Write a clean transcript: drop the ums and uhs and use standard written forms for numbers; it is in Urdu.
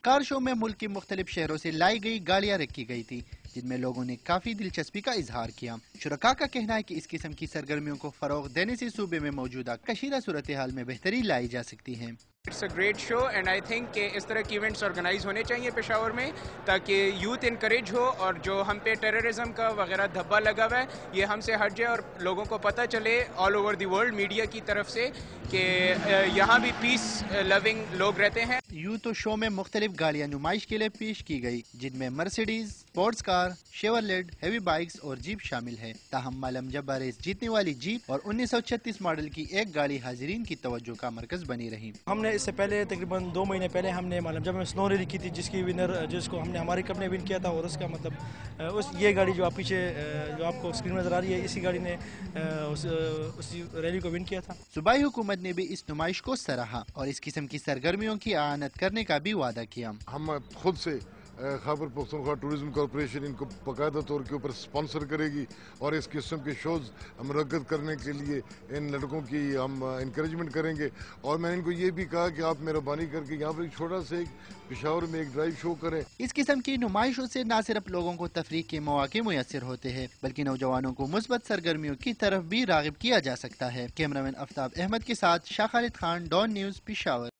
کار شو میں ملک کے مختلف شہروں سے لائی گئی گاڑیاں رکھی گئی تھی جن میں لوگوں نے کافی دلچسپی کا اظہار کیا۔ شرکاء کا کہنا ہے کہ اس قسم کی سرگرمیوں کو فروغ دینے سے صوبے میں موجودہ کشیدہ صورتحال میں بہتری لائی جا سکتی ہے۔ It's a great show and I think کہ اس طرح کے ایونٹس آرگنائز ہونے چاہیے پشاور میں تاکہ یوتھ انکریج ہو اور جو ہم پہ ٹیررزم کا وغیرہ دھبا لگا ہوا ہے یہ ہم سے ہٹ جائے اور لوگوں کو پتہ چلے all over the world media کی طرف سے کہ یہاں بھی پیس لونگ لوگ رہتے ہیں۔ یوتھ شو میں مختلف گاڑیاں نمائش کے لیے پیش کی گئی جن میں Mercedes, sports car, Chevrolet, heavy bikes اور جیپ شامل ہے۔ تاہم مالم جبہ ریس جیتنے والی جیپ اور 1936 ماڈل کی ایک گاڑی حاضرین کی توجہ کا مرکز بنی رہی۔ ہم نے اس سے پہلے تقریباً 2 مہینے پہلے ہم نے مالم جبہ میں سنو ریلی کی تھی جس کو ہم نے ہماری کمپنی ون کیا تھا، اور اس کا مطلب یہ گاڑی جو آپ پیچھے جو آپ کو اسکرین نظر آ رہی ہے اسی گاڑی نے اس ریلی کو ون کیا تھا۔ صوبائی حکومت نے بھی اس نمائش کو سراہا اور اس قسم کی سرگرمیوں کی اعانت کرنے کا بھی وعدہ کیا۔ ہم خود سے خیبر پختونخوا ٹورزم کارپوریشن ان کو باقاعدہ طور کے اوپر اسپانسر کرے گی اور اس قسم کے شوز مرکز کرنے کے لیے ان لڑکوں کی ہم انکریجمنٹ کریں گے۔ اور میں نے ان کو یہ بھی کہا کہ آپ مہربانی کر کے یہاں پر ایک چھوٹا سا پشاور میں ایک ڈرائیو شو کریں۔ اس قسم کی نمائشوں سے نہ صرف لوگوں کو تفریح کے مواقع میسر ہوتے ہیں بلکہ نوجوانوں کو مثبت سرگرمیوں کی طرف بھی راغب کیا جا سکتا ہے۔ کیمرہ مین آفتاب احمد کے ساتھ شاہ خالد خان، ڈان نیوز، پشاور۔